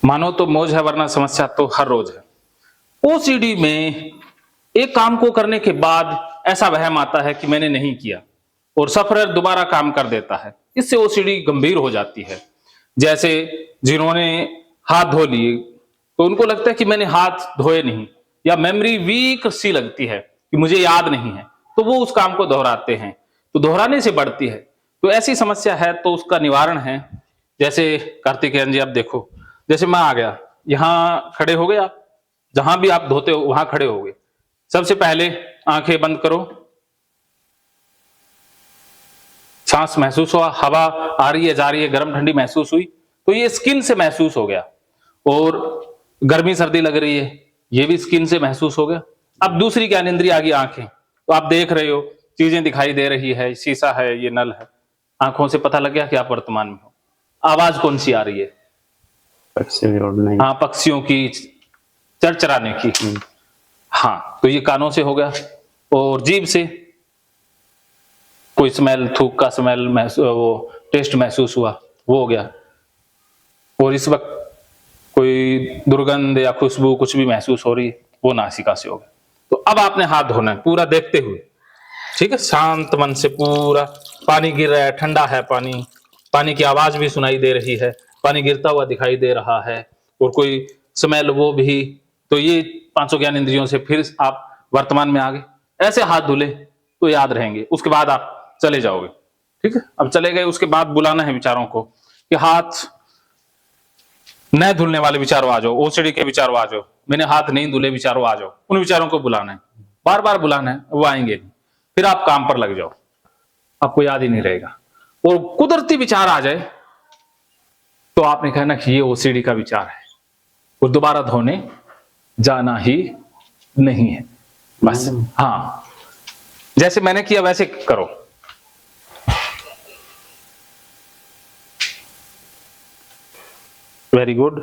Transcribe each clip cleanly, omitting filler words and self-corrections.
मानो तो मौज है वरना समस्या तो हर रोज है। ओसीडी में एक काम को करने के बाद ऐसा वहम आता है कि मैंने नहीं किया और सफरर दोबारा काम कर देता है। इससे ओसीडी गंभीर हो जाती है। जैसे जिन्होंने हाथ धो लिए तो उनको लगता है कि मैंने हाथ धोए नहीं, या मेमोरी वीक सी लगती है कि मुझे याद नहीं है, तो वो उस काम को दोहराते हैं, तो दोहराने से बढ़ती है। तो ऐसी समस्या है तो उसका निवारण है। जैसे कार्तिकेयन जी आप देखो, जैसे मैं आ गया यहाँ खड़े हो गए, आप जहां भी आप धोते हो वहां खड़े हो गए। सबसे पहले आंखें बंद करो, सांस महसूस हुआ, हवा आ रही है जा रही है, गर्म ठंडी महसूस हुई, तो ये स्किन से महसूस हो गया। और गर्मी सर्दी लग रही है, ये भी स्किन से महसूस हो गया। अब दूसरी ज्ञानेंद्रिय आ गई आंखें, तो आप देख रहे हो, चीजें दिखाई दे रही है, शीशा है, ये नल है, आंखों से पता लग गया कि आप वर्तमान में हो। आवाज कौन सी आ रही है? हाँ, पक्षियों की चरचराने की। हाँ, तो ये कानों से हो गया। और जीभ से कोई स्मेल, थूक का स्मेल वो टेस्ट महसूस हुआ, वो हो गया। और इस वक्त कोई दुर्गंध या खुशबू कुछ भी महसूस हो रही है, वो नासिका से हो गया। तो अब आपने हाथ धोना है पूरा देखते हुए, ठीक है, शांत मन से। पूरा पानी गिर रहा है, ठंडा है पानी, पानी की आवाज भी सुनाई दे रही है, पानी गिरता हुआ दिखाई दे रहा है, और कोई स्मेल वो भी। तो ये पांचों ज्ञान इंद्रियों से फिर आप वर्तमान में आ गए। ऐसे हाथ धुले तो याद रहेंगे। उसके बाद आप चले जाओगे, ठीक है। अब चले गए, उसके बाद बुलाना है विचारों को कि हाथ न धुलने वाले विचारों आ जाओ, ओसीडी के विचारों आ जाओ, मैंने हाथ नहीं धुले विचारों आ जाओ। उन विचारों को बुलाना है, बार बार बुलाना है, वो आएंगे। फिर आप काम पर लग जाओ, आपको याद ही नहीं रहेगा। और कुदरती विचार आ जाए तो आपने कहना कि ये ओसीडी का विचार है, और दोबारा धोने जाना ही नहीं है, बस। हाँ, जैसे मैंने किया वैसे करो। Very good.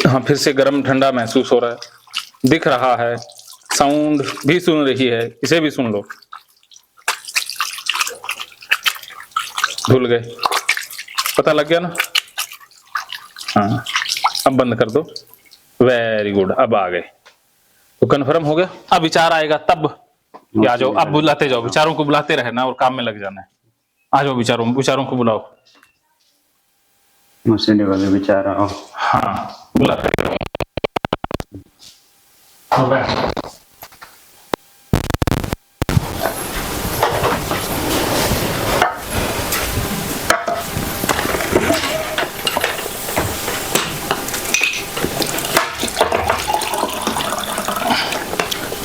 हाँ, फिर से गर्म ठंडा महसूस हो रहा है, दिख रहा है, साउंड भी सुन रही है, इसे भी सुन लो। धुल गए, पता लग गया ना? हाँ, अब बंद कर दो। वेरी गुड, अब आ गए तो कन्फर्म हो गया। अब विचार आएगा तब आ जाओ, अब बुलाते जाओ, विचारों को बुलाते रहना और काम में लग जाना है। आ जाओ, विचारों को बुलाओ। ओसीडी वाले विचार आओ। हाँ, बुलाते रहो।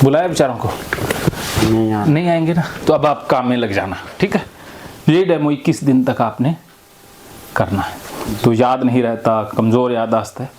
बुलाया विचारों को? नहीं आएंगे ना, तो अब आप काम में लग जाना, ठीक है। ये डेमो 21 दिन तक आपने करना है। तो याद नहीं रहता, कमजोर याददाश्त है,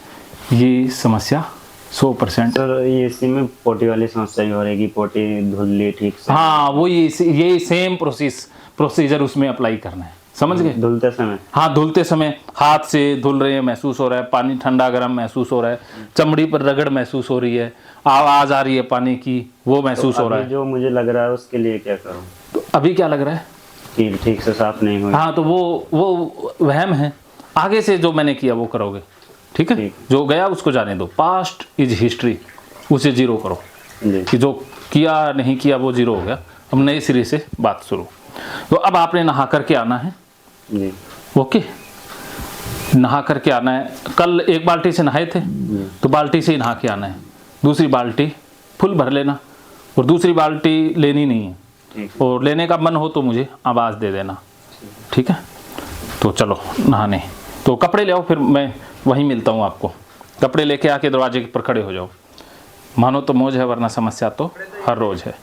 ये समस्या 100%। सर, ये इसी में पोटी वाली समस्या भी हो रही है, पोटी धुल ली ठीक से? हाँ, वो ये सेम प्रोसीजर उसमें अप्लाई करना है, समझ गए? धुलते समय? हाँ, धुलते समय हाथ से धुल रहे हैं, महसूस हो रहा है, पानी ठंडा गर्म महसूस हो रहा है, चमड़ी पर रगड़ महसूस हो रही है, आवाज आ रही है पानी की, वो महसूस हो रहा है। जो मुझे लग रहा है उसके लिए क्या करूं? तो अभी क्या लग रहा है कि ठीक से साफ नहीं हुई? हाँ, तो वो वहम है। आगे से जो मैंने किया वो करोगे, ठीक है। जो गया उसको जाने दो, पास्ट इज हिस्ट्री, उसे जीरो करो कि जो किया नहीं किया वो जीरो हो गया। अब नए सिरे से बात शुरू। तो अब आपने नहा करके आना है जी। ओके, नहा करके आना है। कल एक बाल्टी से नहाए थे तो बाल्टी से ही नहा के आना है। दूसरी बाल्टी फुल भर लेना, और दूसरी बाल्टी लेनी नहीं है, और लेने का मन हो तो मुझे आवाज दे देना, ठीक है। तो चलो नहाने, तो कपड़े ले आओ, फिर मैं वहीं मिलता हूँ आपको। कपड़े लेके आके दरवाजे पर खड़े हो जाओ। मानो तो मौज है वरना समस्या तो हर रोज है।